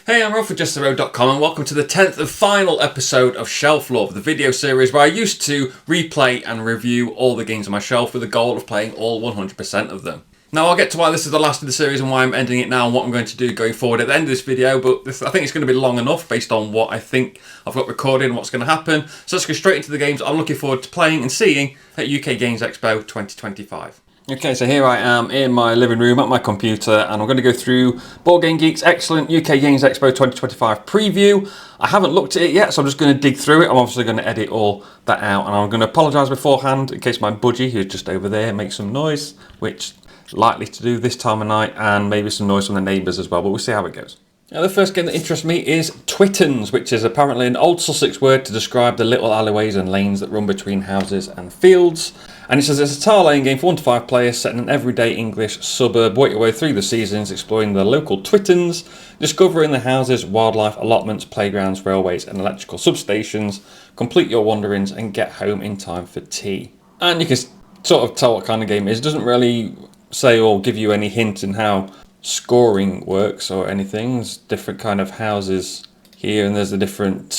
Hey, I'm Rob for JestaThaRogue.com and welcome to the 10th and final episode of Shelf Love, the video series where I used to replay and review all the games on my shelf with the goal of playing all 100% of them. Now I'll get to why this is the last of the series and why I'm ending it now and what I'm going to do going forward at the end of this video, but I think it's going to be long enough based on what I think I've got recorded and what's going to happen. So let's go straight into the games I'm looking forward to playing and seeing at UK Games Expo 2025. Okay, so here I am in my living room at my computer and I'm going to go through Board Game Geek's excellent UK Games Expo 2025 preview. I haven't looked at it yet, so I'm just going to dig through it. I'm obviously going to edit all that out and I'm going to apologise beforehand in case my budgie, who's just over there, makes some noise, which is likely to do this time of night, and maybe some noise from the neighbours as well, but we'll see how it goes. Now, the first game that interests me is Twittons, which is apparently an old Sussex word to describe the little alleyways and lanes that run between houses and fields. And it says it's a tile laying game for 1 to 5 players set in an everyday English suburb. Work your way through the seasons, exploring the local Twittons, discovering the houses, wildlife, allotments, playgrounds, railways and electrical substations. Complete your wanderings and get home in time for tea. And you can sort of tell what kind of game it is. It doesn't really say or give you any hint in how scoring works or anything. There's different kind of houses here, and there's the different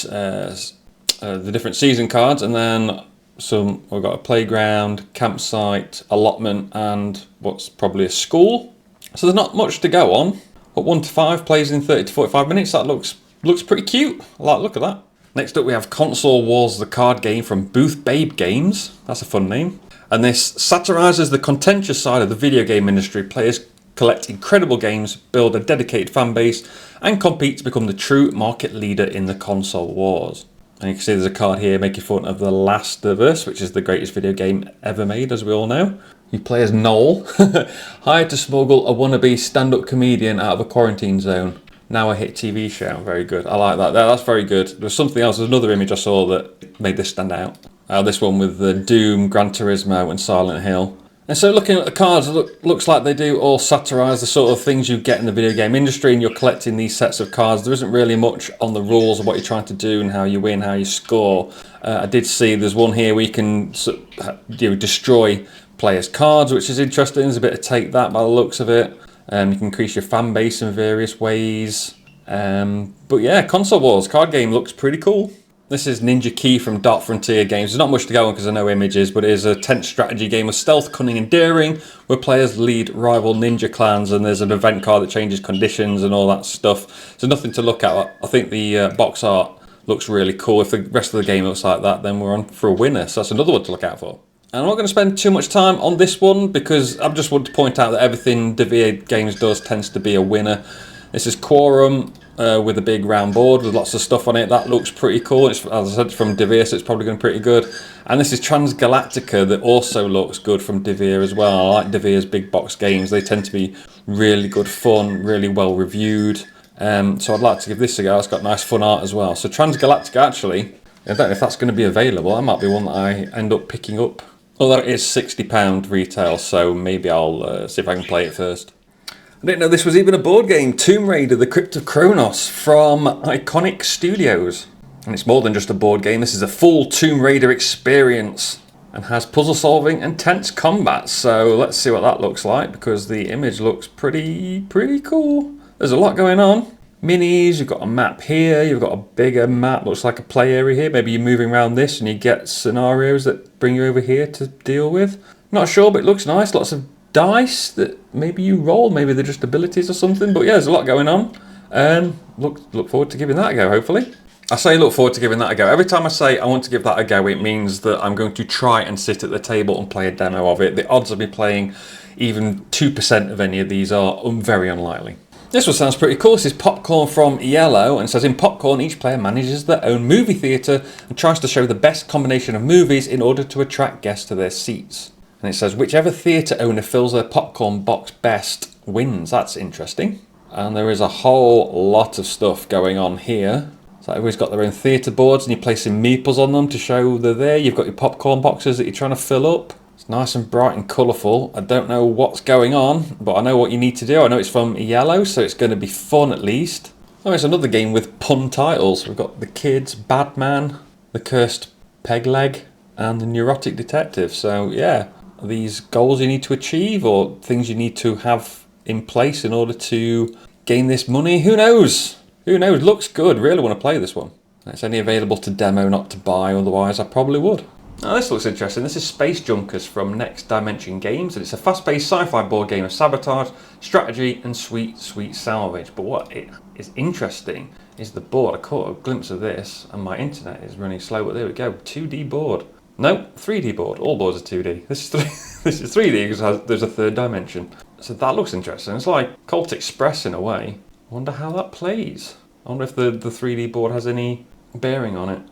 season cards, and then we've got a playground, campsite, allotment, and what's probably a school. So there's not much to go on, but 1 to 5 plays in 30 to 45 minutes. That looks pretty cute. I like the look of that. Next up we have Console Wars, the card game from Booth Babe Games. That's a fun name. And this satirises the contentious side of the video game industry. Players collect incredible games, build a dedicated fan base, and compete to become the true market leader in the console wars. And you can see there's a card here making fun of The Last of Us, which is the greatest video game ever made, as we all know. You play as Noel, hired to smuggle a wannabe stand-up comedian out of a quarantine zone. Now a hit TV show. Very good. I like that. That's very good. There's something else. There's another image I saw that made this stand out. This one with the Doom, Gran Turismo and Silent Hill. And so looking at the cards, it looks like they do all satirise the sort of things you get in the video game industry, and you're collecting these sets of cards. There isn't really much on the rules of what you're trying to do and how you win, how you score. I did see there's one here where you can destroy players' cards, which is interesting. There's a bit of take that by the looks of it. You can increase your fan base in various ways. But yeah, Console Wars card game looks pretty cool. This is Ninja Key from Dark Frontier Games. There's not much to go on because there are no images, but it is a tense strategy game of stealth, cunning and daring, where players lead rival ninja clans, and there's an event card that changes conditions and all that stuff. So nothing to look at. I think the box art looks really cool. If the rest of the game looks like that, then we're on for a winner. So that's another one to look out for. And I'm not going to spend too much time on this one because I just want to point out that everything Devere Games does tends to be a winner. This is Quorum. With a big round board with lots of stuff on it. That looks pretty cool. It's, as I said, from Devere, so it's probably going to be pretty good. And this is Transgalactica, that also looks good from Devere as well. I like Devere's big box games. They tend to be really good fun, really well reviewed. So I'd like to give this a go. It's got nice fun art as well. So Transgalactica, actually, I don't know if that's going to be available. That might be one that I end up picking up. Although it is £60 retail, so maybe I'll see if I can play it first. I didn't know this was even a board game. Tomb Raider, the Crypt of Kronos from Iconic Studios. And it's more than just a board game. This is a full Tomb Raider experience and has puzzle solving and tense combat. So let's see what that looks like, because the image looks pretty cool. There's a lot going on. Minis, you've got a map here, you've got a bigger map, looks like a play area here. Maybe you're moving around this and you get scenarios that bring you over here to deal with. Not sure, but it looks nice. Lots of dice that maybe you roll, maybe they're just abilities or something, but yeah, there's a lot going on. Look forward to giving that a go, hopefully. I say look forward to giving that a go. Every time I say I want to give that a go, it means that I'm going to try and sit at the table and play a demo of it. The odds of me playing even 2% of any of these are very unlikely. This one sounds pretty cool. This is Popcorn from Yellow, and it says in Popcorn each player manages their own movie theatre and tries to show the best combination of movies in order to attract guests to their seats. And it says, whichever theatre owner fills their popcorn box best wins. That's interesting. And there is a whole lot of stuff going on here. So everybody's got their own theatre boards and you're placing meeples on them to show they're there. You've got your popcorn boxes that you're trying to fill up. It's nice and bright and colourful. I don't know what's going on, but I know what you need to do. I know it's from Yellow, so it's going to be fun at least. Oh, it's another game with pun titles. We've got The Kids, Bad Man, The Cursed Peg Leg, and The Neurotic Detective. So yeah. Are these goals you need to achieve or things you need to have in place in order to gain this money? Who knows? Who knows? Looks good. Really want to play this one. It's only available to demo, not to buy. Otherwise, I probably would. Now this looks interesting. This is Space Junkers from Next Dimension Games, and it's a fast-paced sci-fi board game of sabotage, strategy, and sweet salvage. But what is interesting is the board. I caught a glimpse of this, and my internet is running slow. But there we go, 2D board. No, 3D board. All boards are 2D. This is 3D because there's a third dimension. So that looks interesting. It's like Colt Express in a way. I wonder how that plays. I wonder if the 3D board has any bearing on it.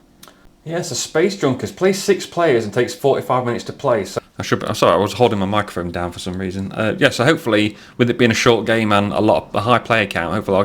Yeah, so Space Junkers plays 6 players and takes 45 minutes to play. So I'm sorry, I was holding my microphone down for some reason. Yeah, so hopefully, with it being a short game and a high player count, hopefully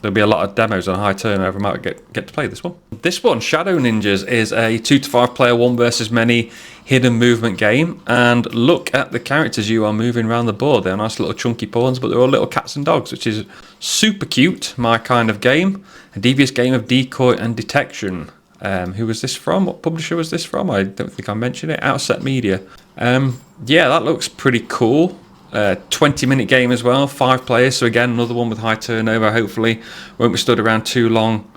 there'll be a lot of demos and a high turnover. I might get to play this one. This one, Shadow Ninjas, is a 2 to 5 player 1 versus many hidden movement game. And look at the characters you are moving around the board. They're nice little chunky pawns, but they're all little cats and dogs, which is super cute. My kind of game. A devious game of decoy and detection. Who was this from? What publisher was this from? I don't think I mentioned it. Outset Media. Yeah, that looks pretty cool. 20-minute game as well, 5 players. So again, another one with high turnover. Hopefully, won't be stood around too long.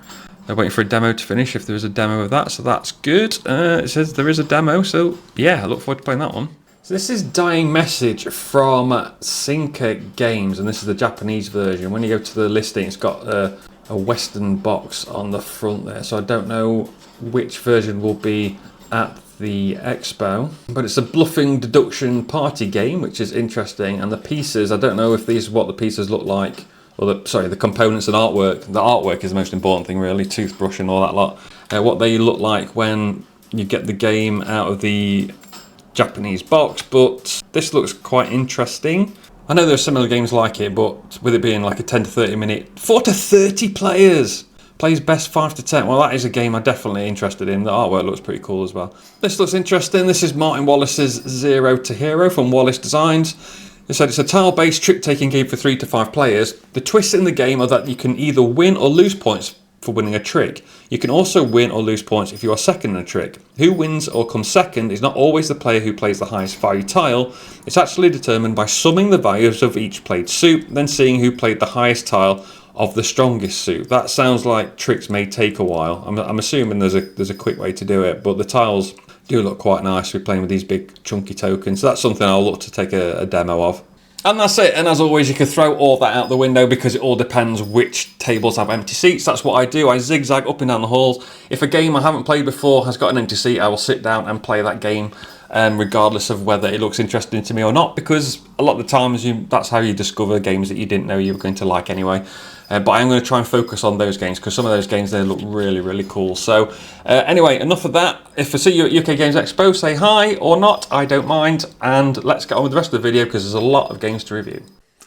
They're waiting for a demo to finish. If there is a demo of that, so that's good. It says there is a demo, so yeah, I look forward to playing that one. So this is Dying Message from Sinker Games, and this is the Japanese version. When you go to the listing, it's got a Western box on the front there, so I don't know which version will be at the Expo, but it's a bluffing deduction party game, which is interesting. And the pieces, I don't know if these are what the pieces look like, or the components and artwork. The artwork is the most important thing, really, toothbrush and all that lot. What they look like when you get the game out of the Japanese box, but this looks quite interesting. I know there's similar games like it, but with it being like a 10 to 30 minute, 4 to 30 players, plays best 5 to 10. Well, that is a game I'm definitely interested in. The artwork looks pretty cool as well. This looks interesting. This is Martin Wallace's 0 to Hero from Wallace Designs. They said it's a tile-based trick-taking game for 3 to 5 players. The twists in the game are that you can either win or lose points for winning a trick. You can also win or lose points if you are second in a trick. Who wins or comes second is not always the player who plays the highest value tile. It's actually determined by summing the values of each played suit, then seeing who played the highest tile of the strongest suit. That sounds like tricks may take a while. I'm assuming there's a quick way to do it, but the tiles do look quite nice. We're playing with these big chunky tokens, so that's something I'll look to take a demo of. And that's it. And as always, you can throw all that out the window because it all depends which tables have empty seats. That's what I do. I zigzag up and down the halls. If a game I haven't played before has got an empty seat, I will sit down and play that game, regardless of whether it looks interesting to me or not, because a lot of the times that's how you discover games that you didn't know you were going to like anyway. But I'm going to try and focus on those games because some of those games, they look really, really cool. So anyway, enough of that. If I see you at UK Games Expo, say hi or not, I don't mind. And let's get on with the rest of the video because there's a lot of games to review.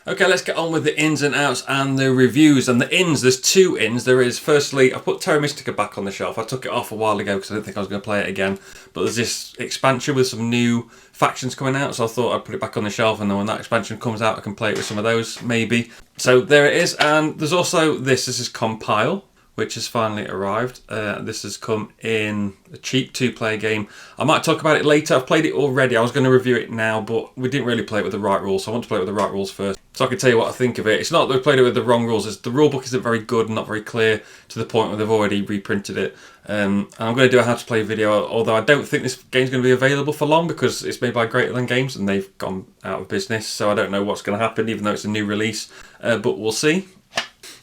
Okay, let's get on with the ins and outs and the reviews. And the ins, there's 2 ins. There is, firstly, I put Terra Mystica back on the shelf. I took it off a while ago because I didn't think I was going to play it again. But there's this expansion with some new factions coming out, so I thought I'd put it back on the shelf, and then when that expansion comes out, I can play it with some of those, maybe. So there it is, and there's also this is Compile, which has finally arrived. This has come in a cheap 2-player game. I might talk about it later. I've played it already. I was going to review it now, but we didn't really play it with the right rules, so I want to play it with the right rules first, so I can tell you what I think of it. It's not that we played it with the wrong rules. It's the rulebook isn't very good and not very clear to the point where they've already reprinted it. And I'm going to do a how to play video, although I don't think this game's going to be available for long because it's made by Greater Than Games and they've gone out of business, so I don't know what's going to happen, even though it's a new release, but we'll see.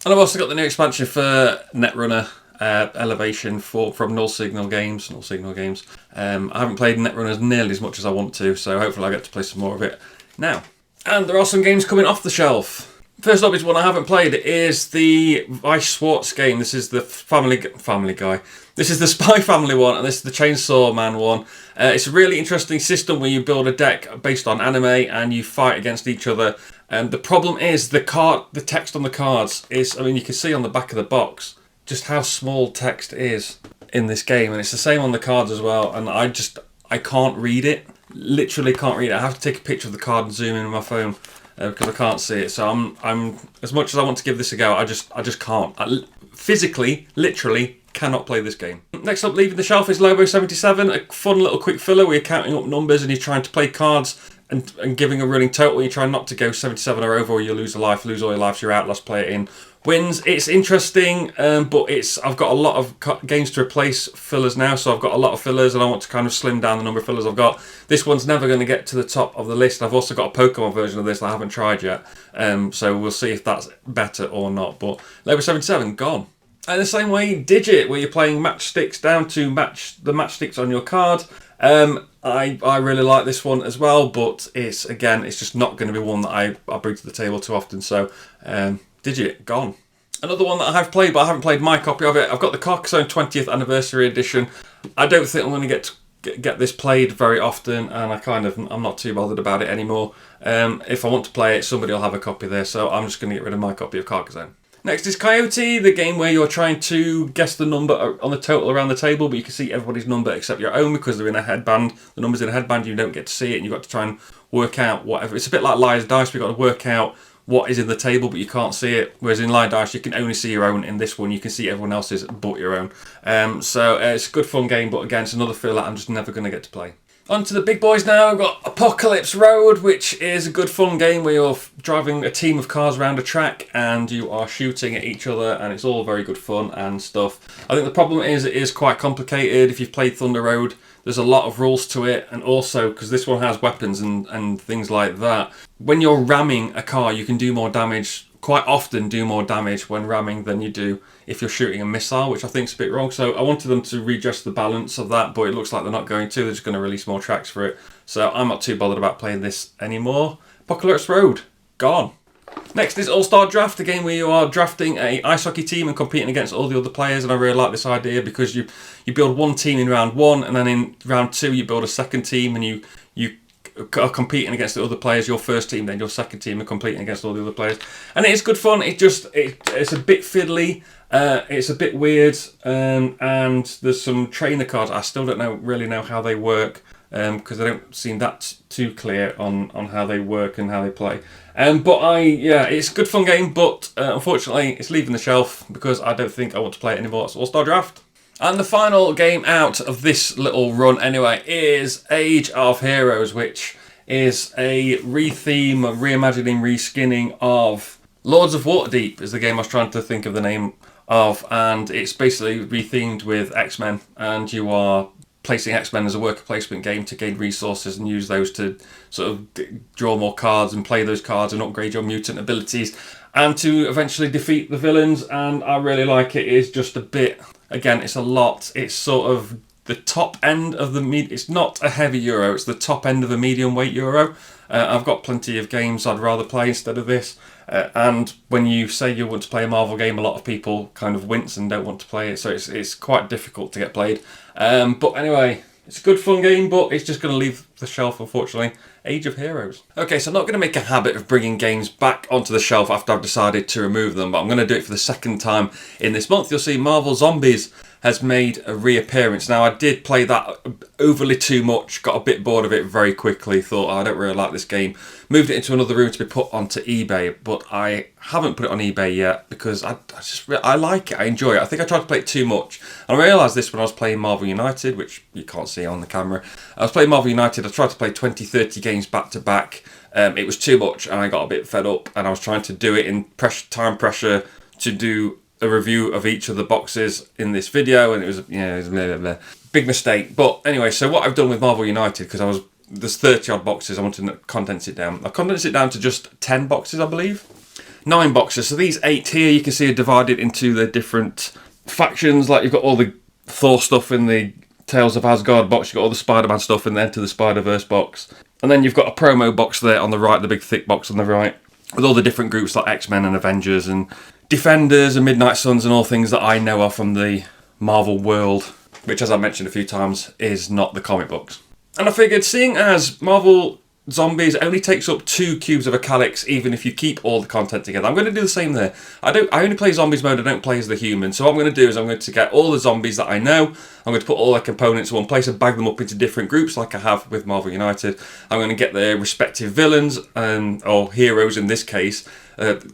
And I've also got the new expansion for Netrunner Elevation from Null Signal Games. I haven't played Netrunner nearly as much as I want to, so hopefully I'll get to play some more of it now. And there are some games coming off the shelf. First up is one I haven't played. It is the Weiss Schwarz game. This is the Family Guy. This is the Spy Family one, and this is the Chainsaw Man one. It's a really interesting system where you build a deck based on anime and you fight against each other. And the problem is the text on the cards is, I mean, you can see on the back of the box just how small text is in this game, and it's the same on the cards as well. And I can't read it. Literally can't read it. I have to take a picture of the card and zoom in with my phone. Because I can't see it, so I'm as much as I want to give this a go, I just can't. I physically, literally, cannot play this game. Next up, leaving the shelf is Lobo 77, a fun little quick filler where you're counting up numbers and you're trying to play cards and giving a running total. You're trying not to go 77 or over, or you lose all your life, so you're out. Let's play it in wins. It's interesting, but I've got a lot of games to replace fillers now, so I've got a lot of fillers and I want to kind of slim down the number of fillers I've got. This one's never going to get to the top of the list. I've also got a Pokemon version of this that I haven't tried yet, so we'll see if that's better or not. But level 77, gone. And the same way, Digit, where you're playing matchsticks down to match the matchsticks on your card. I really like this one as well, but it's just not going to be one that I bring to the table too often. So Digit, gone. Another one that I have played, but I haven't played my copy of it. I've got the Carcassonne 20th Anniversary Edition. I don't think I'm going to get this played very often, and I'm not too bothered about it anymore. If I want to play it, somebody will have a copy there, so I'm just going to get rid of my copy of Carcassonne. Next is Coyote, the game where you're trying to guess the number on the total around the table, but you can see everybody's number except your own because they're in a headband. The number's in a headband, you don't get to see it, and you've got to try and work out whatever. It's a bit like Liar's Dice, we've got to work out what is in the table, but you can't see it. Whereas in Liar's Dice, you can only see your own. In this one, you can see everyone else's but your own. So it's a good fun game, but again, it's another filler I'm just never going to get to play. On to the big boys now. We've got Apocalypse Road, which is a good fun game where you're driving a team of cars around a track and you are shooting at each other, and it's all very good fun and stuff. I think the problem is it is quite complicated. If you've played Thunder Road, there's a lot of rules to it, and also because this one has weapons and things like that, when you're ramming a car you can do more damage, quite often do more damage when ramming than you do if you're shooting a missile, which I think is a bit wrong. So I wanted them to readjust the balance of that, but it looks like they're not going to. They're just going to release more tracks for it. So I'm not too bothered about playing this anymore. Apocalypse Road, gone. Next is All-Star Draft, a game where you are drafting a ice hockey team and competing against all the other players, and I really like this idea because you build one team in round one, and then in round two you build a second team, and you are competing against the other players, your first team, then your second team are competing against all the other players. And it is good fun. It's a bit fiddly, it's a bit weird, and there's some trainer cards. I still don't really know how they work, because they don't seem that too clear on how they work and how they play. It's a good fun game, but unfortunately it's leaving the shelf because I don't think I want to play it anymore. It's All-Star Draft. And the final game out of this little run anyway is Age of Heroes, which is a reimagining, reskinning of Lords of Waterdeep is the game I was trying to think of the name of, and it's basically rethemed with X-Men, and you are placing X-Men as a worker placement game to gain resources and use those to sort of draw more cards and play those cards and upgrade your mutant abilities and to eventually defeat the villains. And I really like it. It is just a bit, again, it's a lot. It's sort of the top end of the it's not a heavy Euro, it's the top end of a medium weight Euro. I've got plenty of games I'd rather play instead of this. And when you say you want to play a Marvel game, a lot of people kind of wince and don't want to play it, so it's quite difficult to get played. But anyway, it's a good fun game, but it's just going to leave the shelf, unfortunately. Age of Heroes. Okay, so I'm not going to make a habit of bringing games back onto the shelf after I've decided to remove them, but I'm going to do it for the second time in this month. You'll see Marvel Zombies has made a reappearance. Now, I did play that overly too much, got a bit bored of it very quickly, thought, I don't really like this game. Moved it into another room to be put onto eBay, but I haven't put it on eBay yet because I like it, I enjoy it. I think I tried to play it too much. And I realised this when I was playing Marvel United, which you can't see on the camera. I was playing Marvel United, I tried to play 20, 30 games back to back. It was too much and I got a bit fed up, and I was trying to do it in time pressure to do a review of each of the boxes in this video, and it was blah, blah, blah. Big mistake. But anyway, so what I've done with Marvel United, because there's 30 odd boxes, I wanted to condense it down. I condensed it down to just 10 boxes, I believe. 9 boxes. So these 8 here you can see are divided into the different factions. Like you've got all the Thor stuff in the Tales of Asgard box, you've got all the Spider-Man stuff in the Enter the Spider-Verse box, and then you've got a promo box there on the right, the big thick box on the right, with all the different groups like X-Men and Avengers and Defenders and Midnight Suns and all things that I know of from the Marvel world, which, as I mentioned a few times, is not the comic books. And I figured, seeing as Marvel Zombies only takes up 2 cubes of a calyx, even if you keep all the content together, I'm going to do the same there. I only play Zombies mode, I don't play as the human. So what I'm going to do is I'm going to get all the zombies that I know, I'm going to put all their components in one place and bag them up into different groups like I have with Marvel United. I'm going to get their respective villains, or heroes in this case,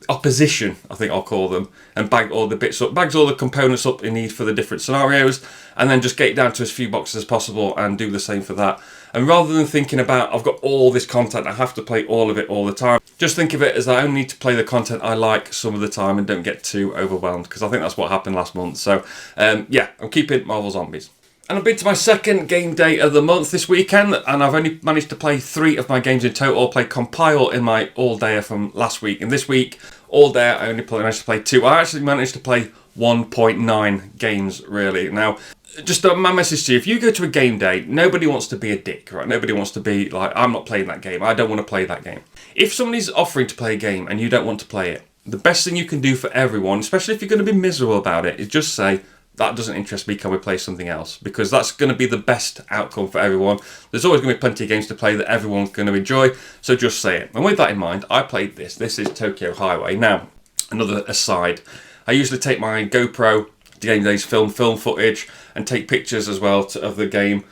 opposition, I think I'll call them, and bag all the bits up, bags all the components up in need for the different scenarios, and then just get it down to as few boxes as possible and do the same for that. And rather than thinking about, I've got all this content, I have to play all of it all the time, just think of it as I only need to play the content I like some of the time and don't get too overwhelmed, because I think that's what happened last month. So yeah, I'm keeping Marvel Zombies. And I've been to my second game day of the month this weekend, and I've only managed to play 3 of my games in total. I played Compile in my all-dayer from last week, and this week, all day, I only managed to play 2. I actually managed to play 1.9 games, really. Now, just my message to you, if you go to a game day, nobody wants to be a dick, right? Nobody wants to be like, I'm not playing that game, I don't want to play that game. If somebody's offering to play a game and you don't want to play it, the best thing you can do for everyone, especially if you're going to be miserable about it, is just say, that doesn't interest me, can we play something else? Because that's going to be the best outcome for everyone. There's always going to be plenty of games to play that everyone's going to enjoy, so just say it. And with that in mind, I played this. This is Tokyo Highway. Now, another aside, I usually take my GoPro to game days, film footage, and take pictures as well of the game,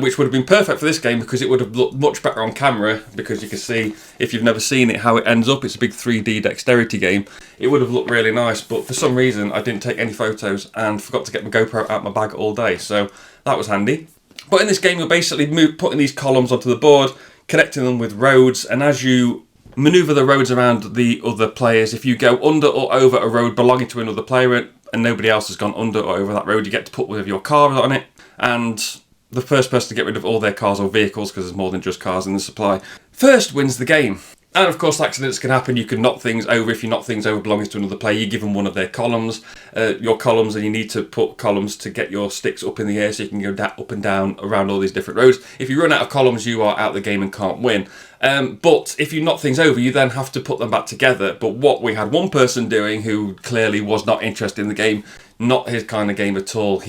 which would have been perfect for this game because it would have looked much better on camera, because you can see, if you've never seen it, how it ends up. It's a big 3D dexterity game. It would have looked really nice, but for some reason I didn't take any photos and forgot to get my GoPro out my bag all day, so that was handy. But in this game, you're basically putting these columns onto the board, connecting them with roads, and as you maneuver the roads around the other players, if you go under or over a road belonging to another player and nobody else has gone under or over that road, you get to put one of your cars on it, and the first person to get rid of all their cars or vehicles, because there's more than just cars in the supply, first wins the game. And of course, accidents can happen. You can knock things over. If you knock things over belonging to another player, you give them one of their columns, and you need to put columns to get your sticks up in the air so you can go up and down around all these different roads. If you run out of columns, you are out of the game and can't win. But if you knock things over, you then have to put them back together. But what we had one person doing, who clearly was not interested in the game, not his kind of game at all,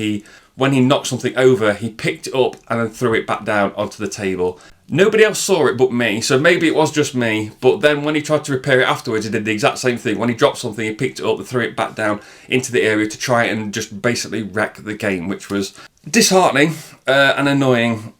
when he knocked something over, he picked it up and then threw it back down onto the table. Nobody else saw it but me, so maybe it was just me, but then when he tried to repair it afterwards, he did the exact same thing. When he dropped something, he picked it up and threw it back down into the area to try and just basically wreck the game, which was disheartening and annoying.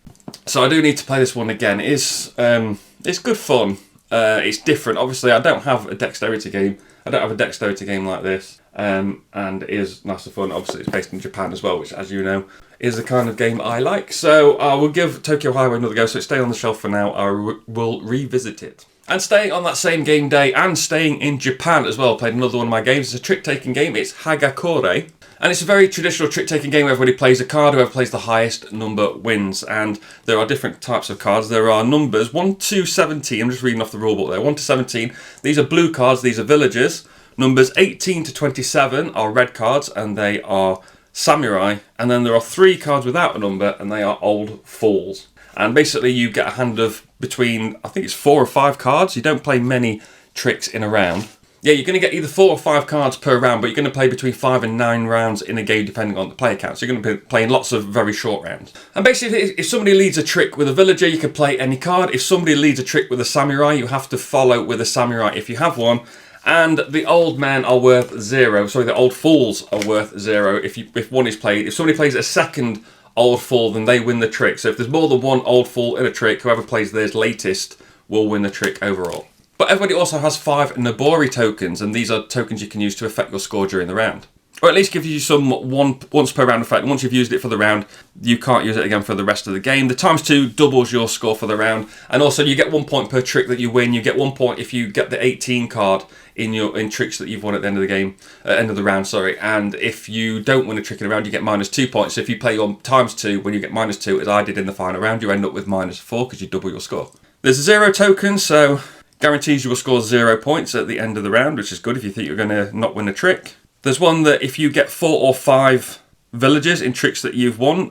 So I do need to play this one again. It's good fun. It's different. Obviously, I don't have a dexterity game. Like this. And it is nice and fun. Obviously, it's based in Japan as well, which, as you know, is the kind of game I like. So I will give Tokyo Highway another go. So it's staying on the shelf for now. I will revisit it. And staying on that same game day and staying in Japan as well, played another one of my games. It's a trick-taking game. It's Hagakure. And it's a very traditional trick-taking game where everybody plays a card. Whoever plays the highest number wins. And there are different types of cards. There are numbers 1 to 17. I'm just reading off the rulebook there. 1 to 17. These are blue cards. These are villagers. Numbers 18 to 27 are red cards, and they are samurai. And then there are 3 cards without a number, and they are old fools. And basically you get a hand of between, I think it's 4 or 5 cards. You don't play many tricks in a round. Yeah, you're going to get either 4 or 5 cards per round, but you're going to play between 5 and 9 rounds in a game depending on the player count. So you're going to be playing lots of very short rounds. And basically, if somebody leads a trick with a villager, you can play any card. If somebody leads a trick with a samurai, you have to follow with a samurai if you have one. And the old men are worth 0. Sorry, the old fools are worth 0 if one is played. If somebody plays a second old fool, then they win the trick. So if there's more than one old fool in a trick, whoever plays theirs latest will win the trick overall. But everybody also has 5 Nobori tokens, and these are tokens you can use to affect your score during the round. Or at least give you some once per round effect. Once you've used it for the round, you can't use it again for the rest of the game. The ×2 doubles your score for the round, and also you get 1 point per trick that you win. You get 1 point if you get the 18 card in tricks that you've won at the end of the game, end of the round. Sorry. And if you don't win a trick in a round, you get -2 points. So if you play your ×2, when you get -2, as I did in the final round, you end up with -4 because you double your score. There's a 0 token, so guarantees you will score 0 points at the end of the round, which is good if you think you're going to not win a trick. There's one that if you get 4 or 5 villagers in tricks that you've won,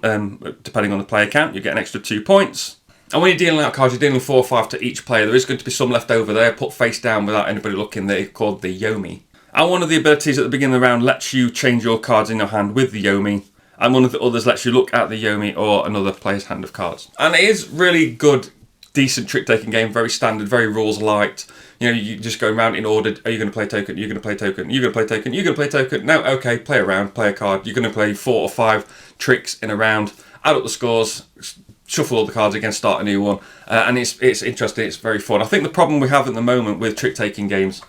depending on the player count, you get an extra 2 points. And when you're dealing out cards, you're dealing 4 or 5 to each player. There is going to be some left over there, put face down without anybody looking. They're called the Yomi. And one of the abilities at the beginning of the round lets you change your cards in your hand with the Yomi. And one of the others lets you look at the Yomi or another player's hand of cards. And it is really good, decent trick-taking game, very standard, very rules-light. You know, you just go around in order. Are you going to play token? You're going to play token. You're going to play token. You're going to play token. No, okay, play a round, play a card. You're going to play 4 or 5 tricks in a round, add up the scores, shuffle all the cards again, start a new one. And it's interesting, it's very fun. I think the problem we have at the moment with trick-taking games,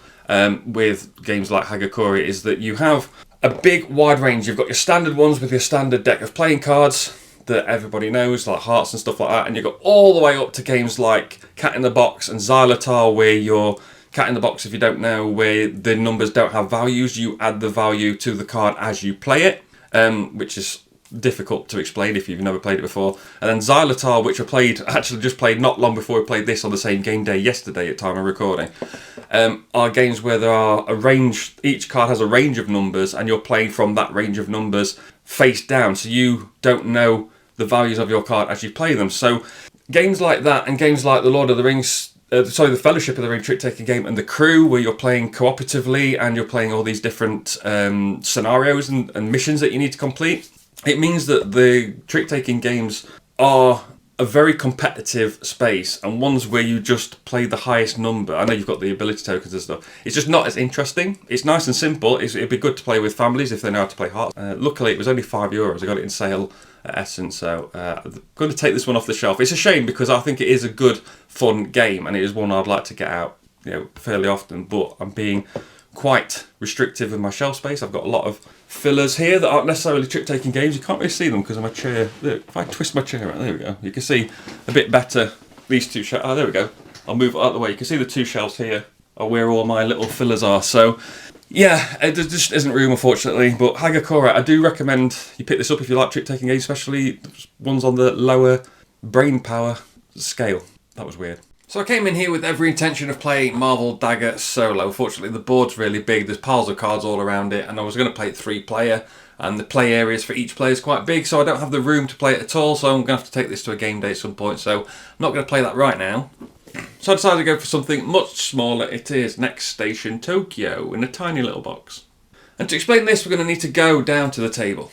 with games like Hagakure, is that you have a big wide range. You've got your standard ones with your standard deck of playing cards. that everybody knows, like Hearts and stuff like that, and you go all the way up to games like Cat in the Box and Xylotar, where you're Cat in the Box, if you don't know, where the numbers don't have values, you add the value to the card as you play it, which is difficult to explain if you've never played it before. And then Xylotar, which actually just played not long before we played this on the same game day yesterday at time of recording, are games where there are a range, each card has a range of numbers, and you're playing from that range of numbers face down, so you don't know the values of your card as you play them. So games like that, and games like the Lord of the Rings, the Fellowship of the Ring trick-taking game, and The Crew, where you're playing cooperatively and you're playing all these different scenarios and missions that you need to complete, it means that the trick-taking games are a very competitive space, and ones where you just play the highest number. I know you've got the ability tokens and stuff. It's just not as interesting. It's nice and simple. It'd be good to play with families if they know how to play Hearts. Luckily, it was only €5. I got it in sale at Essence, so I'm going to take this one off the shelf. It's a shame because I think it is a good, fun game, and it is one I'd like to get out, fairly often. But I'm being quite restrictive with my shelf space. I've got a lot of fillers here that aren't necessarily trick-taking games. You can't really see them because of my chair. Look, if I twist my chair out, there we go. You can see a bit better these two shelves. Oh, there we go. I'll move it out of the way. You can see the two shelves here are where all my little fillers are. So, yeah, there just isn't room, unfortunately. But Hagakure, I do recommend you pick this up if you like trick-taking games, especially ones on the lower brain power scale. That was weird. So I came in here with every intention of playing Marvel Dagger solo. Unfortunately, the board's really big. There's piles of cards all around it, and I was going to play it 3-player, and the play areas for each player is quite big, so I don't have the room to play it at all, so I'm going to have to take this to a game day at some point, so I'm not going to play that right now. So I decided to go for something much smaller. It is Next Station Tokyo in a tiny little box. And to explain this, we're going to need to go down to the table.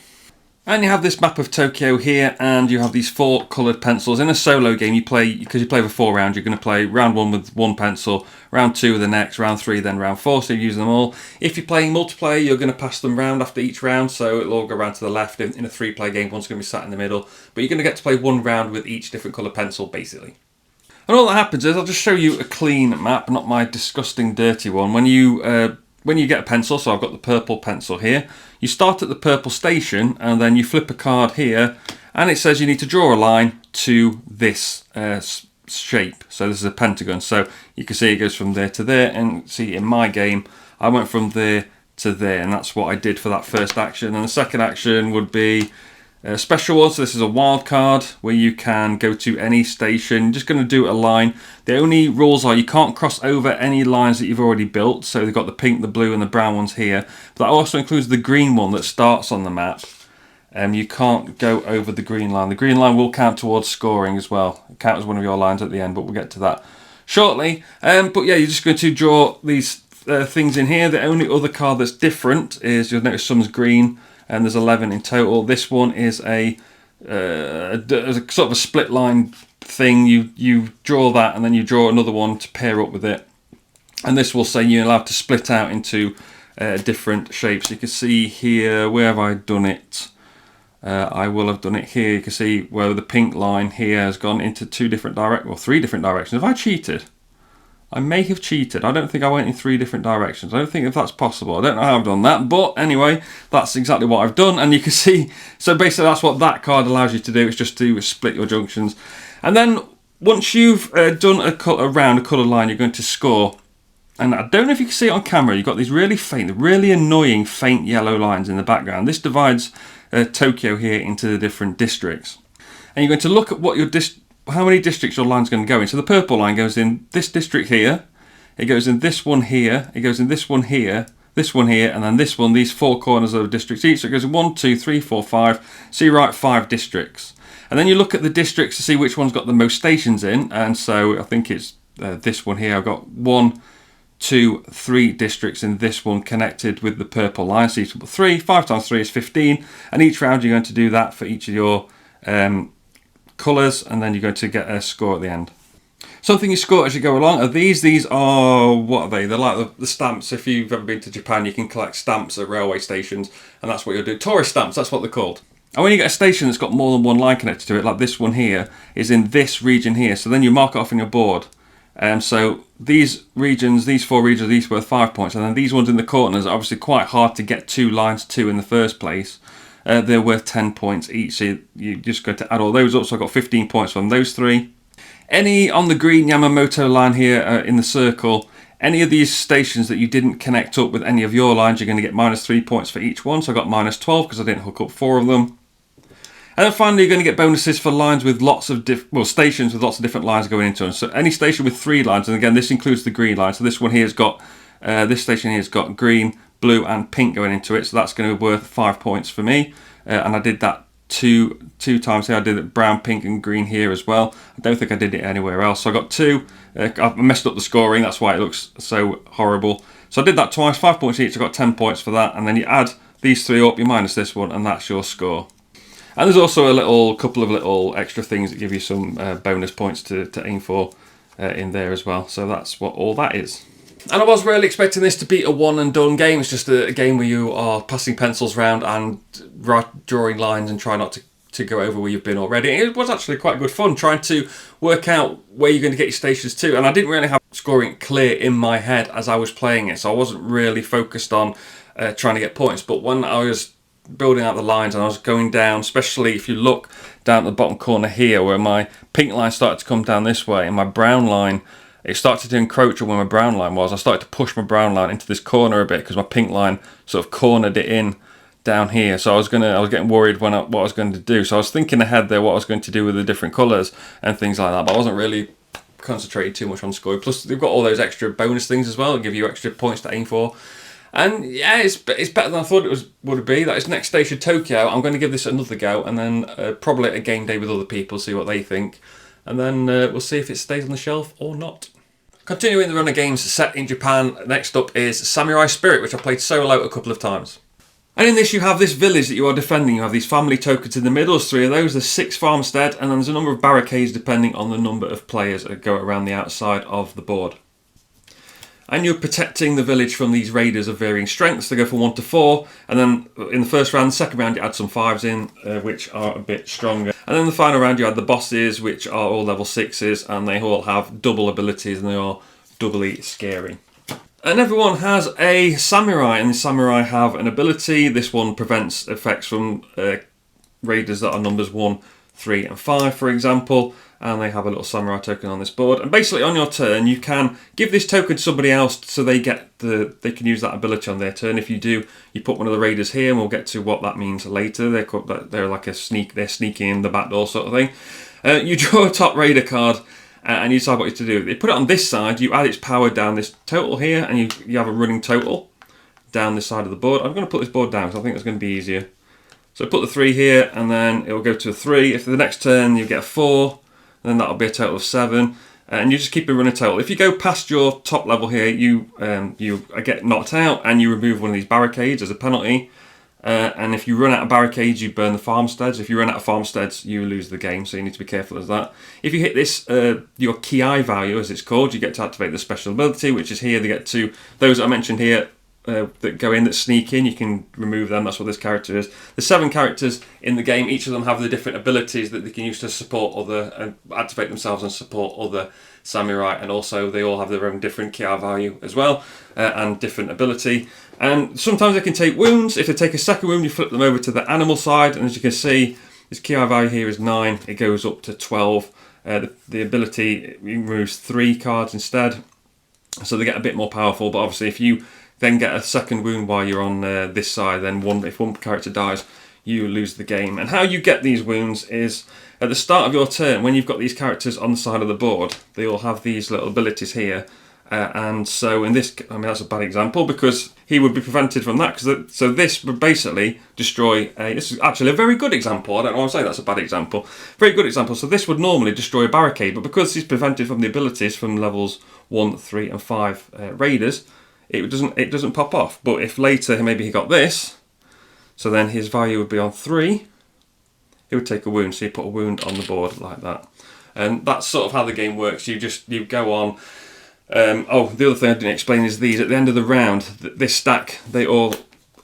And you have this map of Tokyo here, and you have these 4 coloured pencils. In a solo game, because you play for 4 rounds, you're going to play round 1 with 1 pencil, round 2 with the next, round 3, then round 4, so you use them all. If you're playing multiplayer, you're going to pass them round after each round, so it'll all go round to the left. In a 3-player game, one's going to be sat in the middle, but you're going to get to play 1 round with each different colour pencil, basically. And all that happens is, I'll just show you a clean map, not my disgusting dirty one. When you get a pencil, so I've got the purple pencil here, you start at the purple station, and then you flip a card here, and it says you need to draw a line to this shape. So this is a pentagon, so you can see it goes from there to there, and see in my game I went from there to there, and that's what I did for that first action. And the second action would be a special one, so this is a wild card where you can go to any station. You're just going to do a line. The only rules are you can't cross over any lines that you've already built, so they've got the pink, the blue and the brown ones here. But that also includes the green one that starts on the map. You can't go over the green line. The green line will count towards scoring as well. It counts as one of your lines at the end, but we'll get to that shortly. But yeah, you're just going to draw these things in here. The only other card that's different is, you'll notice some's green, and there's 11 in total. This one is a sort of a split line thing. You draw that, and then you draw another one to pair up with it. And this will say you're allowed to split out into different shapes. You can see here, where have I done it? I will have done it here. You can see where the pink line here has gone into 3 different directions. Have I cheated? I may have cheated. I don't think I went in 3 different directions. I don't think if that's possible. I don't know how I've done that, but anyway, that's exactly what I've done. And you can see, so basically that's what that card allows you to do. It's just to split your junctions. And then once you've done a colour line, you're going to score. And I don't know if you can see it on camera. You've got these really faint, really annoying faint yellow lines in the background. This divides Tokyo here into the different districts. And you're going to look at what your how many districts your line's going to go in. So the purple line goes in this district here, it goes in this one here, it goes in this one here, and then this one, these 4 corners of districts each. So it goes in 1, 2, 3, 4, 5. So you write 5 districts. And then you look at the districts to see which one's got the most stations in. And so I think it's this one here. I've got 1, 2, 3 districts in this one connected with the purple line. So you put 3, 5 times 3 is 15. And each round you're going to do that for each of your colours, and then you're going to get a score at the end. Something you score as you go along are these. These are, what are they? They're like the stamps. If you've ever been to Japan, you can collect stamps at railway stations, and that's what you'll do. Tourist stamps, that's what they're called. And when you get a station that's got more than one line connected to it, like this one here, is in this region here. So then you mark it off on your board. So these regions, these 4 regions, these worth 5 points, and then these ones in the corners are obviously quite hard to get 2 lines to in the first place. they're worth 10 points each. So you just go to add all those up. So I got 15 points from those 3. Any on the green Yamamoto line here in the circle, any of these stations that you didn't connect up with any of your lines, you're going to get -3 points for each one. So I got -12 because I didn't hook up 4 of them. And then finally, you're going to get bonuses for lines with lots of stations with lots of different lines going into them. So any station with 3 lines, and again, this includes the green line. So this one here's got this station here's got green, blue, and pink going into it. So that's going to be worth 5 points for me. And I did that two times here. I did it brown, pink, and green here as well. I don't think I did it anywhere else. So I got 2. I messed up the scoring. That's why it looks so horrible. So I did that twice, 5 points each. I got 10 points for that. And then you add these 3 up, you minus this one, and that's your score. And there's also a couple of little extra things that give you some bonus points to aim for in there as well. So that's what all that is. And I was really expecting this to be a one and done game. It's just a game where you are passing pencils around and drawing lines and try not to go over where you've been already. It was actually quite good fun trying to work out where you're going to get your stations to. And I didn't really have scoring clear in my head as I was playing it. So I wasn't really focused on trying to get points. But when I was building out the lines and I was going down, especially if you look down at the bottom corner here where my pink line started to come down this way and my brown line, it started to encroach on where my brown line was. I started to push my brown line into this corner a bit because my pink line sort of cornered it in down here. So I was getting worried what I was going to do. So I was thinking ahead there what I was going to do with the different colours and things like that, but I wasn't really concentrating too much on scoring. Plus they've got all those extra bonus things as well that give you extra points to aim for. And yeah, it's better than I thought it would be. That is next station Tokyo. I'm going to give this another go, and then probably a game day with other people, see what they think, and then we'll see if it stays on the shelf or not. Continuing the run of games set in Japan, next up is Samurai Spirit, which I played solo a couple of times. And in this you have this village that you are defending. You have these family tokens in the middle. There's 3 of those. There's 6 farmstead, and then there's a number of barricades depending on the number of players that go around the outside of the board. And you're protecting the village from these raiders of varying strengths. They go from 1 to 4, and then in the first round, the second round, you add some 5s in, which are a bit stronger. And then the final round, you add the bosses, which are all level 6s, and they all have double abilities, and they are doubly scary. And everyone has a samurai, and the samurai have an ability. This one prevents effects from raiders that are numbers 1, 3, and 5, for example. And they have a little samurai token on this board. And basically on your turn, you can give this token to somebody else so they can use that ability on their turn. If you do, you put one of the raiders here, and we'll get to what that means later. They're like they're sneaking in the back door sort of thing. You draw a top raider card, and you decide what you to do. You put it on this side, you add its power down this total here, and you have a running total down this side of the board. I'm going to put this board down because I think it's going to be easier. So put the 3 here, and then it will go to a 3. If the next turn you get a 4, then that'll be a total of 7, and you just keep a running total. If you go past your top level here, you get knocked out, and you remove one of these barricades as a penalty. And if you run out of barricades, you burn the farmsteads. If you run out of farmsteads, you lose the game, so you need to be careful of that. If you hit this, your ki value, as it's called, you get to activate the special ability, which is here. They get to those that I mentioned here that go in, that sneak in. You can remove them. That's what this character is. There's 7 characters in the game. Each of them have the different abilities that they can use to support other, activate themselves and support other samurai, and also they all have their own different ki value as well, and different ability. And sometimes they can take wounds. If they take a second wound, you flip them over to the animal side, and as you can see, this ki value here is 9. It goes up to 12. The ability removes 3 cards instead, so they get a bit more powerful. But obviously, if you then get a second wound while you're on this side, then if one character dies, you lose the game. And how you get these wounds is at the start of your turn, when you've got these characters on the side of the board, they all have these little abilities here. And so in this, I mean, that's a bad example because he would be prevented from that. So this would basically destroy this is actually a very good example. I don't know why I'm saying that's a bad example. Very good example. So this would normally destroy a barricade, but because he's prevented from the abilities from levels 1, 3, and 5 raiders, it doesn't pop off. But if later maybe he got this, so then his value would be on 3, he would take a wound. So you put a wound on the board like that, and that's sort of how the game works. You go on. The other thing I didn't explain is these at the end of the round. This stack, they all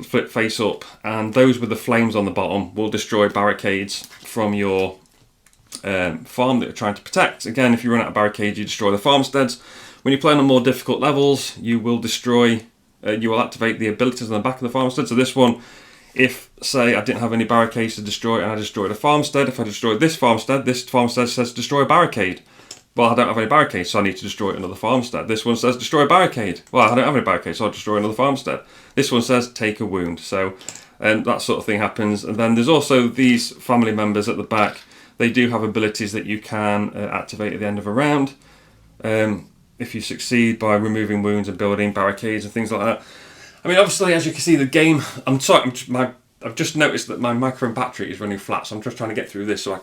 flip face up, and those with the flames on the bottom will destroy barricades from your farm that you're trying to protect. Again, if you run out of barricades, you destroy the farmsteads. When you're playing on more difficult levels, you will activate the abilities on the back of the farmstead. So this one, if, say, I didn't have any barricades to destroy and I destroyed a farmstead, if I destroyed this farmstead says destroy a barricade. Well, I don't have any barricades, so I need to destroy another farmstead. This one says destroy a barricade. Well, I don't have any barricades, so I'll destroy another farmstead. This one says take a wound. So that sort of thing happens. And then there's also these family members at the back. They do have abilities that you can activate at the end of a round. If you succeed by removing wounds and building barricades and things like that. I mean, obviously, as you can see, the game... I've just noticed that my microphone battery is running flat, so I'm just trying to get through this so I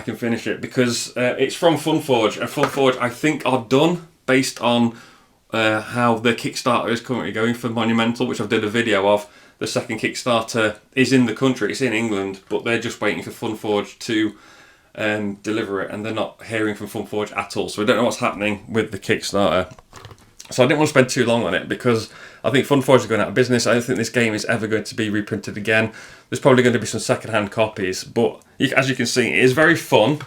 can finish it, because it's from Funforge, and Funforge, I think, are done based on how the Kickstarter is currently going for Monumental, which I've did a video of. The second Kickstarter is in the country, it's in England, but they're just waiting for Funforge to deliver it, and they're not hearing from Funforge at all, so I don't know what's happening with the Kickstarter. So I didn't want to spend too long on it, because I think Funforge are going out of business. I don't think this game is ever going to be reprinted again. There's probably going to be some second-hand copies, but as you can see, it is very fun.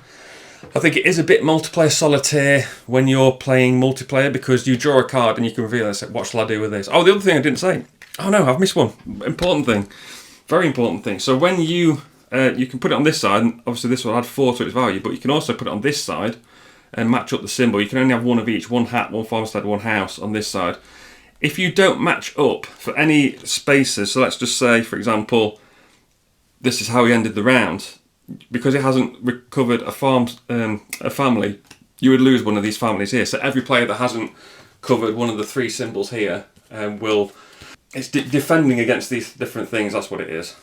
I think it is a bit multiplayer solitaire when you're playing multiplayer, because you draw a card and you can reveal it. What shall I do with this? Oh, the other thing I didn't say. Oh no, I've missed one. Important thing. Very important thing. So when you can put it on this side, and obviously this will add 4 to its value, but you can also put it on this side and match up the symbol. You can only have one of each, one hat, one farmstead, one house on this side. If you don't match up for any spaces, so let's just say, for example, this is how he ended the round, because it hasn't recovered a family, you would lose one of these families here. So every player that hasn't covered one of the 3 symbols here it's defending against these different things, that's what it is.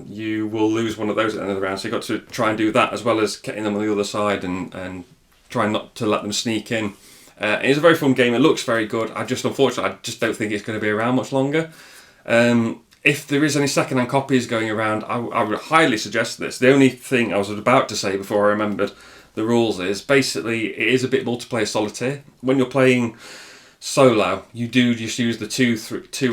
You will lose one of those at the end of the round, so you've got to try and do that, as well as getting them on the other side and trying not to let them sneak in. It's a very fun game, it looks very good. Unfortunately, I just don't think it's going to be around much longer. If there is any second-hand copies going around, I would highly suggest this. The only thing I was about to say before I remembered the rules is, basically, it is a bit multiplayer solitaire. When you're playing solo, you do just use the two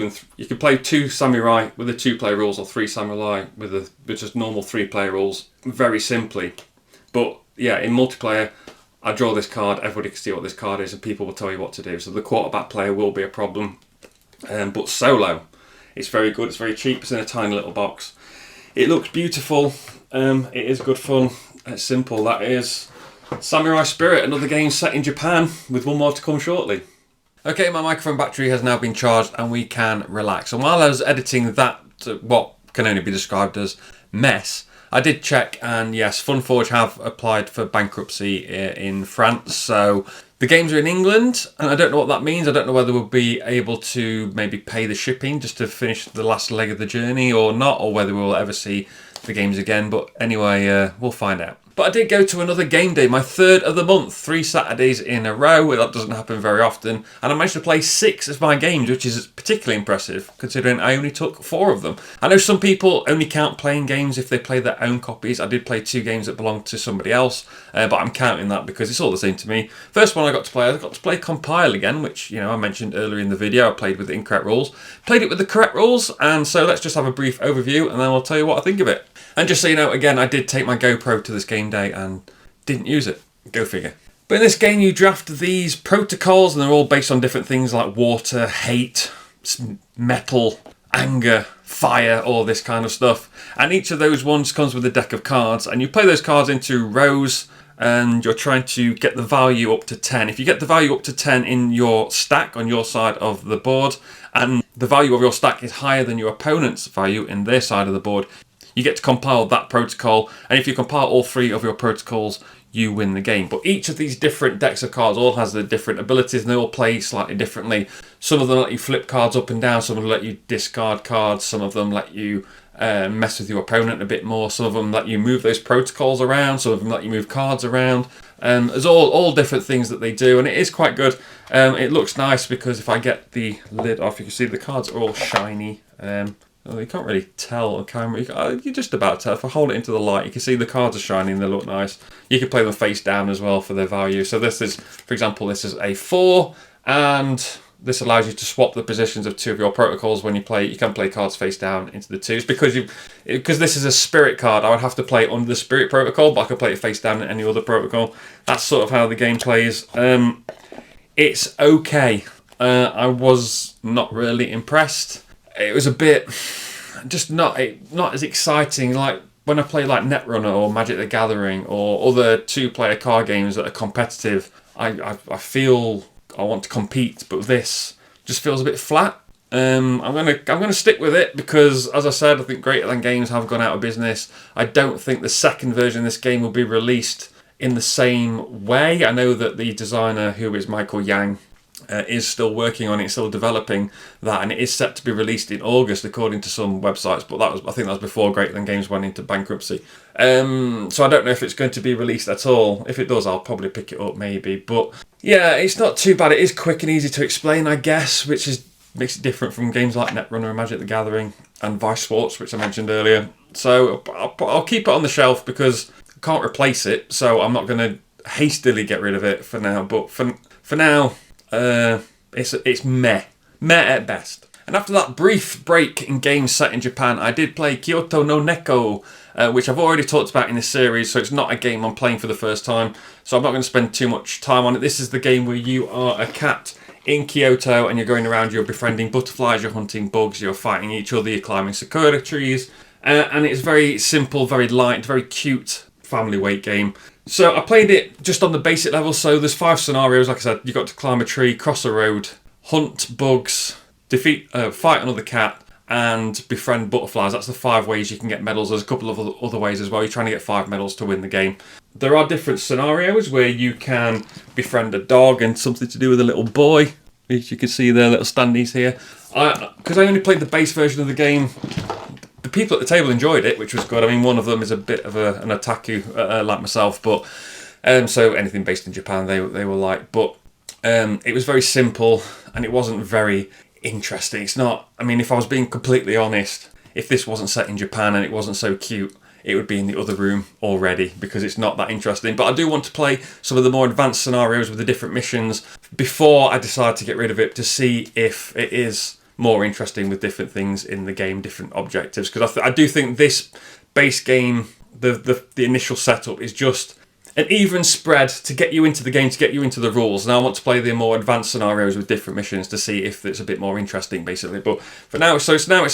and 3. You can play 2 samurai with the 2-player rules, or 3 samurai with just normal 3-player rules, very simply. But yeah, in multiplayer, I draw this card, everybody can see what this card is, and people will tell you what to do. So the quarterback player will be a problem. But solo, it's very good, it's very cheap, it's in a tiny little box. It looks beautiful, it is good fun, it's simple. That is Samurai Spirit, another game set in Japan, with one more to come shortly. Okay, my microphone battery has now been charged and we can relax. And while I was editing that, what can only be described as mess, I did check, and yes, Funforge have applied for bankruptcy in France, so the games are in England, and I don't know what that means. I don't know whether we'll be able to maybe pay the shipping just to finish the last leg of the journey or not, or whether we'll ever see the games again, but anyway, we'll find out. But I did go to another game day, my 3rd of the month, 3 Saturdays in a row. That doesn't happen very often. And I managed to play 6 of my games, which is particularly impressive, considering I only took 4 of them. I know some people only count playing games if they play their own copies. I did play 2 games that belonged to somebody else, but I'm counting that because it's all the same to me. First one I got to play Compile again, which, I mentioned earlier in the video. I played with the incorrect rules. Played it with the correct rules, and so let's just have a brief overview, and then I'll tell you what I think of it. And just so you know, again, I did take my GoPro to this game day and didn't use it. Go figure. But in this game, you draft these protocols, and they're all based on different things like water, hate, metal, anger, fire, all this kind of stuff. And each of those ones comes with a deck of cards, and you play those cards into rows, and you're trying to get the value up to 10. If you get the value up to 10 in your stack on your side of the board, and the value of your stack is higher than your opponent's value in their side of the board, you get to compile that protocol, and if you compile all 3 of your protocols, you win the game. But each of these different decks of cards all has their different abilities, and they all play slightly differently. Some of them let you flip cards up and down, some of them let you discard cards, some of them let you mess with your opponent a bit more, some of them let you move those protocols around, some of them let you move cards around. There's all different things that they do, and it is quite good. It looks nice because if I get the lid off, you can see the cards are all shiny. Well, you can't really tell on camera. You're just about to. If I hold it into the light, you can see the cards are shiny and they look nice. You can play them face down as well for their value. So this is, for example, this is a 4, and this allows you to swap the positions of 2 of your protocols when you play. You can play cards face down into the 2s because this is a spirit card. I would have to play it under the spirit protocol, but I could play it face down in any other protocol. That's sort of how the game plays. It's okay. I was not really impressed. It was a bit, just not as exciting. Like when I play like Netrunner or Magic the Gathering or other 2-player card games that are competitive, I feel I want to compete, but this just feels a bit flat. I'm gonna stick with it because, as I said, I think Greater Than Games have gone out of business. I don't think the second version of this game will be released in the same way. I know that the designer, who is Michael Yang, is still working on it, still developing that, and it is set to be released in August according to some websites, but I think that was before Greater Than Games went into bankruptcy. So I don't know if it's going to be released at all. If it does, I'll probably pick it up maybe. But yeah, it's not too bad. It is quick and easy to explain, I guess, which makes it different from games like Netrunner and Magic the Gathering and Vice Sports, which I mentioned earlier. So I'll keep it on the shelf because I can't replace it, so I'm not going to hastily get rid of it for now. But for now, it's meh at best. And after that brief break in games set in Japan, I did play Kyoto no Neko, which I've already talked about in this series, so it's not a game I'm playing for the first time, so I'm not going to spend too much time on it. This is the game where you are a cat in Kyoto and you're going around, you're befriending butterflies, you're hunting bugs, you're fighting each other, you're climbing sakura trees, and it's very simple, very light, very cute family weight game. So I played it just on the basic level, so there's 5 scenarios. Like I said, you've got to climb a tree, cross a road, hunt bugs, fight another cat, and befriend butterflies. That's the 5 ways you can get medals. There's a couple of other ways as well. You're trying to get 5 medals to win the game. There are different scenarios where you can befriend a dog and something to do with a little boy. As you can see there, little standees here. Because I only played the base version of the game, the people at the table enjoyed it, which was good. I mean, one of them is a bit of an otaku like myself, but so anything based in Japan they were like. But it was very simple and it wasn't very interesting. It's not. I mean, if I was being completely honest, if this wasn't set in Japan and it wasn't so cute, it would be in the other room already because it's not that interesting. But I do want to play some of the more advanced scenarios with the different missions before I decide to get rid of it, to see if it is more interesting with different things in the game, different objectives. Because I do think this base game, the initial setup is just an even spread to get you into the game, to get you into the rules. Now I want to play the more advanced scenarios with different missions to see if it's a bit more interesting, basically. But for now, it's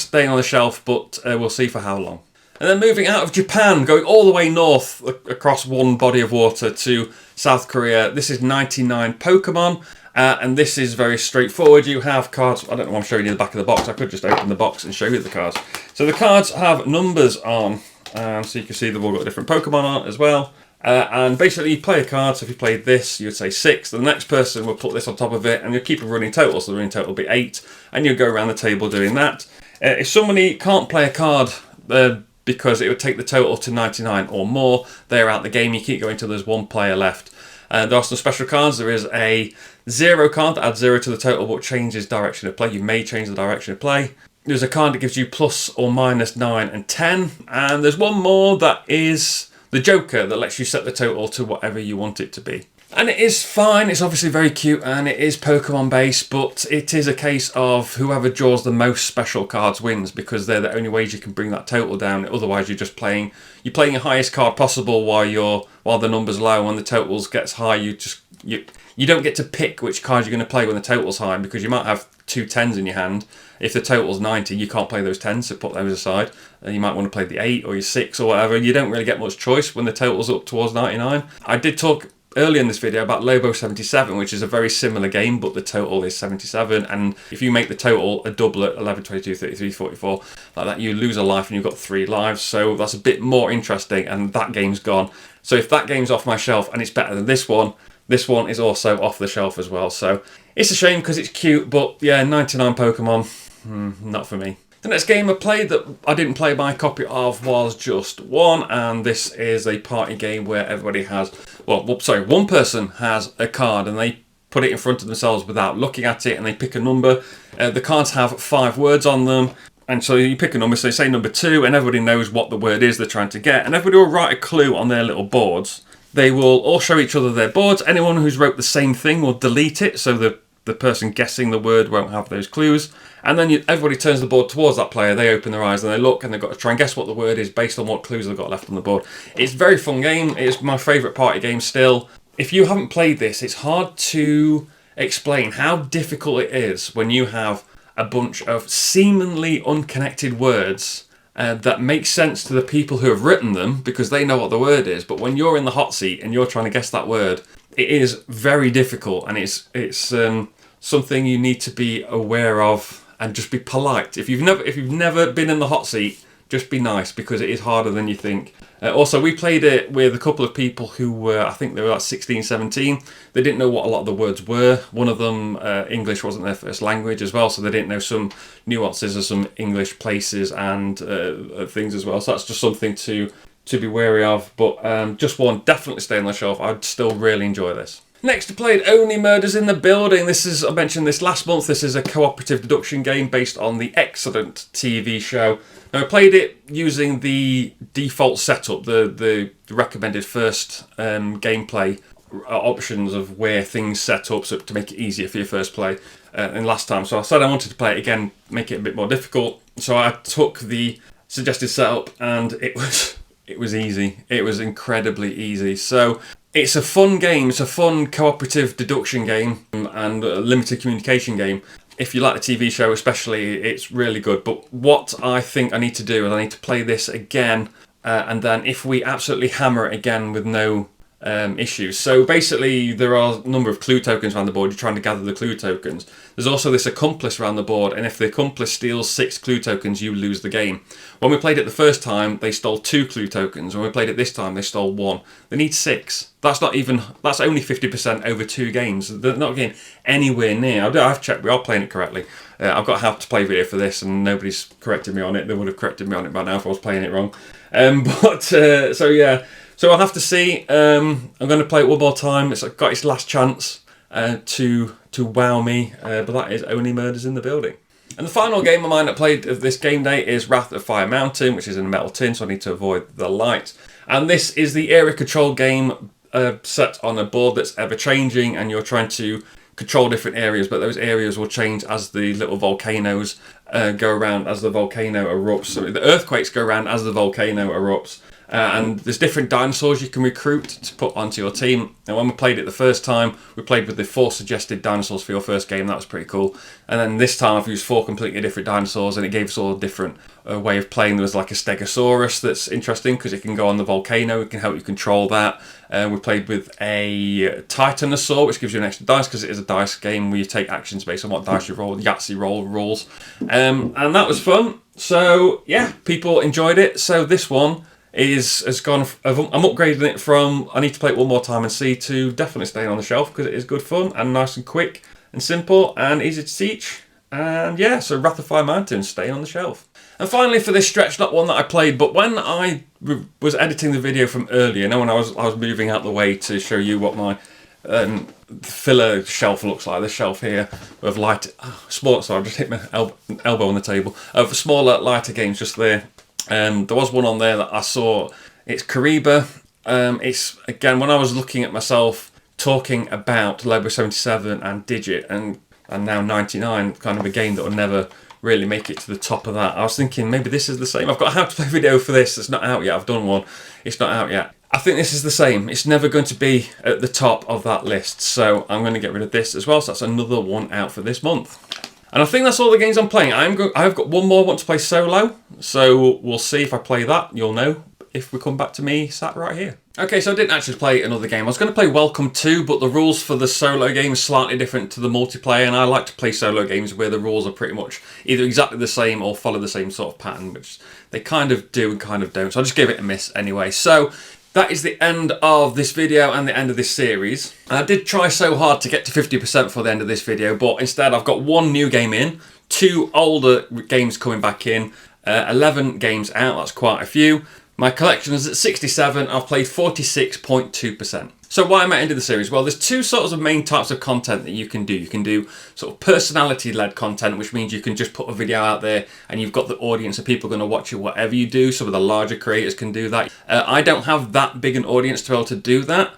staying on the shelf, but we'll see for how long. And then moving out of Japan, going all the way north across one body of water to South Korea. This is 99 Pokémon, and this is very straightforward. You have cards. I don't know why I'm showing you the back of the box. I could just open the box and show you the cards. So the cards have numbers on, so you can see they've all got different Pokémon on as well. And basically you play a card, so if you played this, you would say 6. The next person will put this on top of it, and you'll keep a running total, so the running total will be 8, and you'll go around the table doing that. If somebody can't play a card because it would take the total to 99 or more, they're out the game. You keep going till there's one player left. There are some special cards. There is a 0 card that adds 0 to the total but changes direction of play. You may change the direction of play. There's a card that gives you plus or minus 9 and 10. And there's one more that is the Joker that lets you set the total to whatever you want it to be. And it is fine, it's obviously very cute and it is Pokemon based, but it is a case of whoever draws the most special cards wins, because they're the only ways you can bring that total down. Otherwise you're just playing your highest card possible while the number's low. When the totals gets high, you don't get to pick which cards you're going to play when the total's high, because you might have 2 10s in your hand. If the total's 90, you can't play those 10s, so put those aside. You might want to play the 8 or your 6 or whatever. You don't really get much choice when the total's up towards 99. I did talk earlier in this video about Lobo 77, which is a very similar game, but the total is 77, and if you make the total a doublet, 11, 22, 33, 44, like that, you lose a life and you've got 3 lives, so that's a bit more interesting, and that game's gone. So if that game's off my shelf and it's better than this one is also off the shelf as well. So it's a shame because it's cute, but yeah, 99 Pokemon, not for me. The next game I played that I didn't play my copy of was Just One, and this is a party game where everybody has, one person has a card and they put it in front of themselves without looking at it, and they pick a number. The cards have 5 words on them, and so you pick a number, so say number 2, and everybody knows what the word is they're trying to get, and everybody will write a clue on their little boards. They will all show each other their boards. Anyone who's wrote the same thing will delete it, so the person guessing the word won't have those clues. And then everybody turns the board towards that player. They open their eyes and they look, and they've got to try and guess what the word is based on what clues they've got left on the board. It's a very fun game. It's my favourite party game still. If you haven't played this, it's hard to explain how difficult it is when you have a bunch of seemingly unconnected words that make sense to the people who have written them because they know what the word is. But when you're in the hot seat and you're trying to guess that word, it is very difficult, and it's something you need to be aware of and just be polite. If you've never been in the hot seat, just be nice because it is harder than you think. Also, we played it with a couple of people who were, I think they were like 16, 17. They didn't know what a lot of the words were. One of them, English wasn't their first language as well, so they didn't know some nuances of some English places and things as well. So that's just something to be wary of. But just one, definitely stay on the shelf. I'd still really enjoy this. Next, I played Only Murders in the Building. I mentioned this last month. This is a cooperative deduction game based on the excellent TV show. Now, I played it using the default setup, the recommended first gameplay options of where things set up so to make it easier for your first play and last time. So I said I wanted to play it again, make it a bit more difficult. So I took the suggested setup and it was easy. It was incredibly easy. So it's a fun game. It's a fun cooperative deduction game and a limited communication game. If you like the TV show especially, it's really good. But what I think I need to do is I need to play this again. And then if we absolutely hammer it again with no issues. So basically there are a number of clue tokens around the board. You're trying to gather the clue tokens. There's also this accomplice around the board, and if the accomplice steals 6 clue tokens, you lose the game. When we played it the first time, they stole 2 clue tokens. When we played it this time, they stole 1. They need 6. That's only 50% over 2 games. They're not getting anywhere near. I've checked, we are playing it correctly. I've got a how to play video for this and nobody's corrected me on it. They would have corrected me on it by now if I was playing it wrong. So yeah. So I'll have to see. I'm going to play it one more time. It's got its last chance to wow me, but that is Only Murders in the Building. And the final game of mine that played this game day is Wrath of Fire Mountain, which is in a metal tin, so I need to avoid the light. And this is the area control game set on a board that's ever changing, and you're trying to control different areas, but those areas will change as the little volcanoes go around, as the volcano erupts. So the earthquakes go around as the volcano erupts. And there's different dinosaurs you can recruit to put onto your team. And when we played it the first time, we played with the 4 suggested dinosaurs for your first game. That was pretty cool. And then this time I've used 4 completely different dinosaurs, and it gave us all a different way of playing. There was like a Stegosaurus that's interesting because it can go on the volcano. It can help you control that. We played with a Titanosaur, which gives you an extra dice because it is a dice game where you take actions based on what dice you roll, Yahtzee roll rules. And that was fun. So yeah, people enjoyed it. So this one has gone. I'm upgrading it from I need to play it one more time and see to definitely staying on the shelf because it is good fun and nice and quick and simple and easy to teach. And yeah, so Wrath of Fire Mountain staying on the shelf. And finally for this stretch, not one that I played, but when I was editing the video from earlier, when I was moving out the way to show you what my filler shelf looks like, this shelf here with light, sorry, I just hit my elbow on the table, for smaller, lighter games just there. There was one on there that I saw. It's Kariba. It's, again, when I was looking at myself talking about Lobo 77 and Digit and now 99, kind of a game that will never really make it to the top of that, I was thinking maybe this is the same. I've got a how to play video for this. It's not out yet. I've done one. It's not out yet. I think this is the same. It's never going to be at the top of that list. So I'm going to get rid of this as well. So that's another one out for this month. And I think that's all the games I'm playing. I've got one more I want to play solo, so we'll see if I play that. You'll know if we come back to me sat right here. Okay, so I didn't actually play another game. I was going to play Welcome 2, but the rules for the solo game are slightly different to the multiplayer, and I like to play solo games where the rules are pretty much either exactly the same or follow the same sort of pattern, which they kind of do and kind of don't. So I'll just give it a miss anyway. So that is the end of this video and the end of this series. And I did try so hard to get to 50% for the end of this video, but instead I've got 1 new game in, 2 older games coming back in, 11 games out, that's quite a few. My collection is at 67, I've played 46.2%. So why am I ending the series? Well, there's 2 sorts of main types of content that you can do. You can do sort of personality-led content, which means you can just put a video out there and you've got the audience of people going to watch you whatever you do. Some of the larger creators can do that. I don't have that big an audience to be able to do that.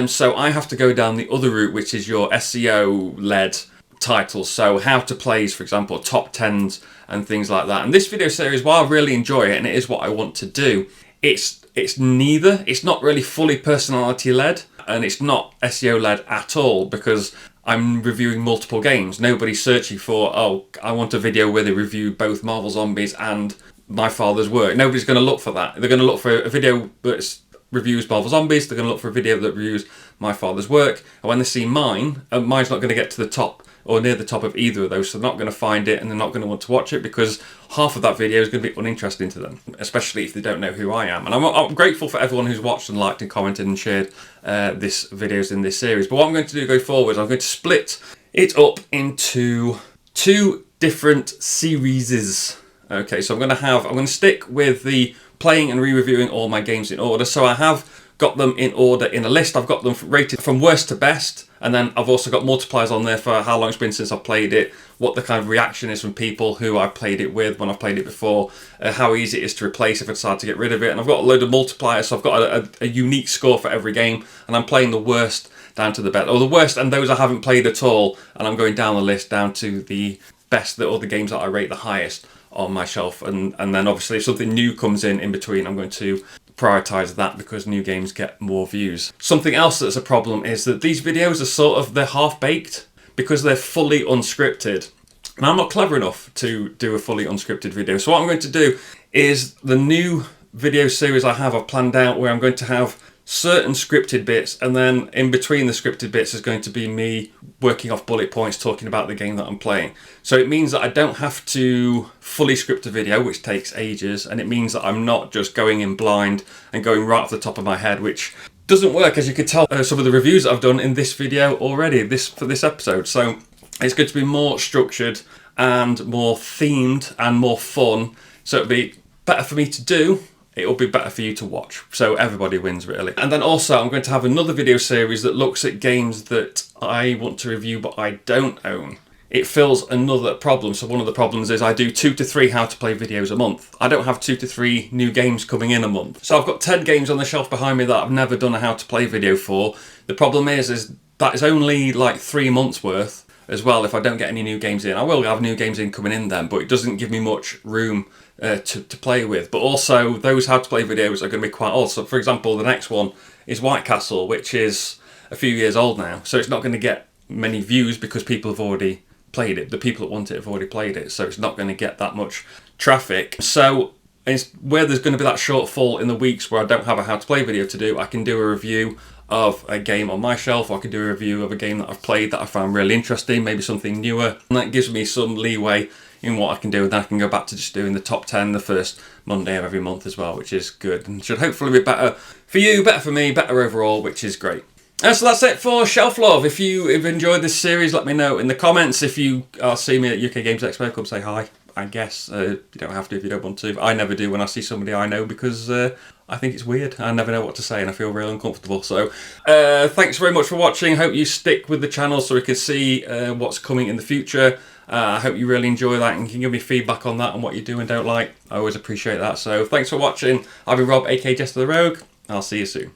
So I have to go down the other route, which is your SEO-led titles. So how to plays, for example, top 10s and things like that. And this video series, while I really enjoy it and it is what I want to do, it's neither. It's not really fully personality led and it's not SEO led at all, because I'm reviewing multiple games. Nobody's searching for, oh, I want a video where they review both Marvel Zombies and my father's work. Nobody's going to look for that. They're going to look for a video that reviews Marvel Zombies. They're going to look for a video that reviews my father's work. And when they see mine, mine's not going to get to the top or near the top of either of those, so they're not going to find it and they're not going to want to watch it because half of that video is going to be uninteresting to them, especially if they don't know who I am. And I'm grateful for everyone who's watched and liked and commented and shared this videos in this series. But what I'm going to do going forward is I'm going to split it up into 2 different series. Okay, so I'm going to stick with the playing and re-reviewing all my games in order. So I have got them in order in a list. I've got them rated from worst to best, and then I've also got multipliers on there for how long it's been since I've played it, what the kind of reaction is from people who I've played it with when I've played it before, how easy it is to replace if I decide to get rid of it. And I've got a load of multipliers, so I've got a unique score for every game, and I'm playing the worst down to the best, or the worst and those I haven't played at all, and I'm going down the list down to the best, or the games that I rate the highest on my shelf. And then obviously if something new comes in between, I'm going to prioritize that because new games get more views. Something else that's a problem is that these videos are they're half-baked because they're fully unscripted. And I'm not clever enough to do a fully unscripted video. So what I'm going to do is the new video series I've planned out where I'm going to have certain scripted bits, and then in between the scripted bits is going to be me working off bullet points talking about the game that I'm playing. So it means that I don't have to fully script a video, which takes ages, and it means that I'm not just going in blind and going right off the top of my head, which doesn't work, as you could tell some of the reviews that I've done in this video already, for this episode. So it's going to be more structured and more themed and more fun, so it'll be better for me to do. It'll be better for you to watch. So everybody wins, really. And then also I'm going to have another video series that looks at games that I want to review but I don't own. It fills another problem. So one of the problems is I do 2 to 3 how to play videos a month. I don't have 2 to 3 new games coming in a month. So I've got 10 games on the shelf behind me that I've never done a how to play video for. The problem is that is only like 3 months worth as well if I don't get any new games in. I will have new games in coming in then, but it doesn't give me much room to play with. But also those how to play videos are going to be quite old. So for example, the next one is White Castle, which is a few years old now, so it's not going to get many views because people have already played it. The people that want it have already played it, so it's not going to get that much traffic. So it's where there's going to be that shortfall in the weeks where I don't have a how to play video to do, I can do a review of a game on my shelf, or I can do a review of a game that I've played that I found really interesting, maybe something newer, and that gives me some leeway in what I can do, and then I can go back to just doing the top 10 the first Monday of every month as well, which is good and should hopefully be better for you, better for me, better overall, which is great. So that's it for Shelf Love. If you've enjoyed this series, let me know in the comments. If you see me at UK Games Expo, come say hi, I guess. You don't have to if you don't want to. I never do when I see somebody I know because I think it's weird. I never know what to say and I feel real uncomfortable. So thanks very much for watching. Hope you stick with the channel so we can see what's coming in the future. I hope you really enjoy that and can give me feedback on that and what you do and don't like. I always appreciate that. So thanks for watching. I've been Rob, aka JestaThaRogue. I'll see you soon.